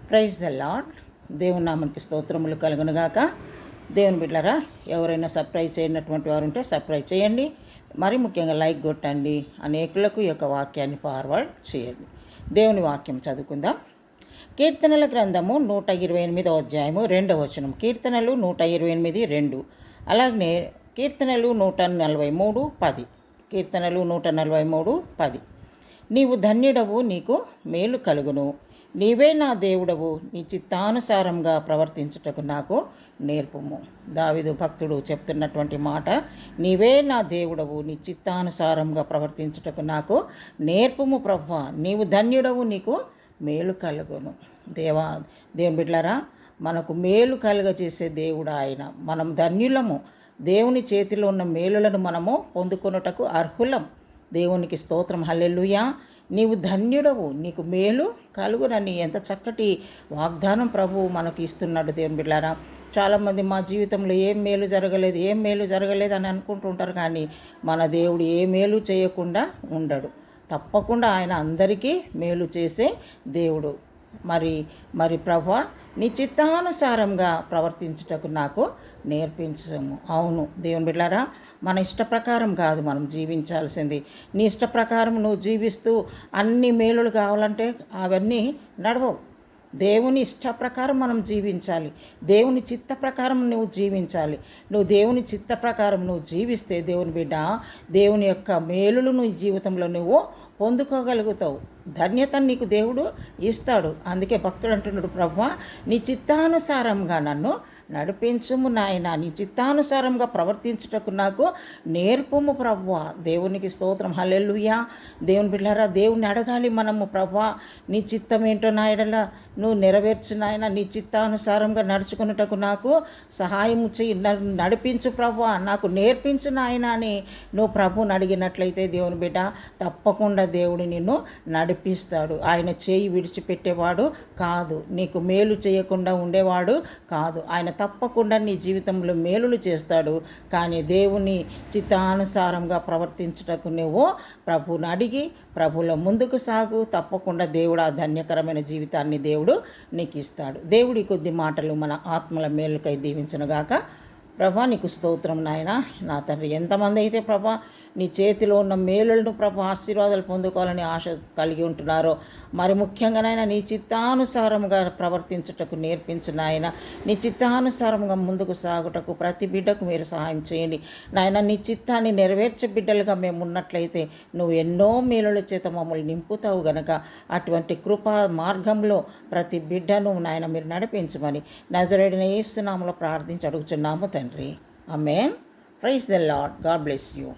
Praise the lord. దేవుని నామానికి స్తోత్రములు కలుగునుగాక. దేవుని బిడ్డలారా, ఎవరైనా సబ్స్క్రైబ్ చేయనటువంటి వారు ఉంటే సబ్స్క్రైబ్ చేయండి. మరి ముఖ్యంగా లైక్ కొట్టండి. అనేకులకు ఈ యొక్క వాక్యాన్ని ఫార్వర్డ్ చేయండి. దేవుని వాక్యం చదువుకుందాం. కీర్తనల గ్రంథము 128వ అధ్యాయము 2వ వచనం. కీర్తనలు 128 2. అలాగనే కీర్తనలు 143 10. కీర్తనలు 143 10. నీవు ధన్యుడవు, నీకు మేలు కలుగును. నీవే నా దేవుడవు, నీ చిత్తానుసారంగా ప్రవర్తించుటకు నాకు నేర్పుము. దావీదు భక్తుడు చెప్తున్నటువంటి మాట, నీవే నా దేవుడవు, నీ చిత్తానుసారంగా ప్రవర్తించుటకు నాకు నేర్పుము ప్రభువా. నీవు ధన్యుడవు, నీకు మేలు కలుగును. దేవుని బిడ్డలారా, మనకు మేలు కలుగజేసే దేవుడు ఆయన. మనం ధన్యులము. దేవుని చేతిలో ఉన్న మేలులను మనము పొందుకొనుటకు అర్హులం. దేవునికి స్తోత్రం. హల్లెలూయా. నీవు ధన్యుడవు, నీకు మేలు కలుగునని ఎంత చక్కటి వాగ్దానం ప్రభువు మనకు ఇస్తున్నాడు. దేవుని బిడ్డలారా, చాలామంది మా జీవితంలో ఏం మేలు జరగలేదు అని అనుకుంటుంటారు. కానీ మన దేవుడు ఏ మేలు చేయకుండా ఉండడు. తప్పకుండా ఆయన అందరికీ మేలు చేసే దేవుడు. మరి ప్రభువా, నీ చిత్తానుసారంగా ప్రవర్తించుటకు నాకు నేర్పించము. అవును దేవుని బిడ్డలారా, మన ఇష్ట ప్రకారం కాదు మనం జీవించాల్సింది. నీ ఇష్ట ప్రకారం నువ్వు జీవిస్తూ అన్ని మేలులు కావాలంటే అవన్నీ నడవవు. దేవుని ఇష్ట ప్రకారం మనం జీవించాలి. దేవుని చిత్త ప్రకారం నువ్వు జీవించాలి. నువ్వు దేవుని చిత్త ప్రకారం నువ్వు జీవిస్తే దేవుని బిడ్డ, దేవుని యొక్క మేలులు నీ జీవితంలో నువ్వు పొందుకోగలుగుతావు. ధన్యత నీకు దేవుడు ఇస్తాడు. అందుకే భక్తుడు అంటున్నాడు, ప్రభువా నీ చిత్తానుసారంగా నన్ను నడిపించుము నాయన, నీ చిత్తానుసారంగా ప్రవర్తించుటకు నాకు నేర్పుము ప్రభువా. దేవునికి స్తోత్రం. హల్లెలూయా. దేవుని బిడ్డలారా, దేవుని అడగాలి మనము, ప్రభువా నీ చిత్తం ఏంటో నాయనలా నువ్వు నెరవేర్చు నాయన, నీ చిత్తానుసారంగా నడుచుకున్నటకు నాకు సహాయం చెయ్యి, నడిపించు ప్రభువా, నాకు నేర్పించు నాయన అని నువ్వు ప్రభువుని అడిగినట్లయితే దేవుని బిడ్డ, తప్పకుండా దేవుడు నిన్ను నడిపిస్తాడు. ఆయన చేయి విడిచిపెట్టేవాడు కాదు, నీకు మేలు చేయకుండా ఉండేవాడు కాదు. ఆయన తప్పకుండా నీ జీవితంలో మేలులు చేస్తాడు. కానీ దేవుని చిత్తానుసారంగా ప్రవర్తించుటకు నువ్వు ప్రభువుని అడిగి ప్రభువులో ముందుకు సాగు. తప్పకుండా దేవుడు ఆ ధన్యకరమైన జీవితాన్ని దేవుడు నీకు ఇస్తాడు. దేవుడి కొద్ది మాటలు మన ఆత్మల మేలుకై దీవించనుగాక. ప్రభా నీకు స్తోత్రం నాయన. నా తండ్రి, ఎంతమంది అయితే ప్రభా నీ చేతిలో ఉన్న మేలులను ప్రభా ఆశీర్వాదాలు పొందుకోవాలని ఆశ కలిగి ఉంటున్నారో, మరి ముఖ్యంగా నాయన నీ చిత్తానుసారంగా ప్రవర్తించుటకు నేర్పించు నాయన. నీ చిత్తానుసారంగా ముందుకు సాగుటకు ప్రతి బిడ్డకు మీరు సహాయం చేయండి నాయన. నీ చిత్తాన్ని నెరవేర్చే బిడ్డలుగా మేము ఉన్నట్లయితే నువ్వు ఎన్నో మేలుల చేత మమ్మల్ని నింపుతావు గనక అటువంటి కృపా మార్గంలో ప్రతి బిడ్డను నాయన మీరు నడిపించమని నజరేయుడైన యేసు నామములో ప్రార్థించి అడుగుచున్నాము తండ్రి. Amen. Praise the Lord. God bless you.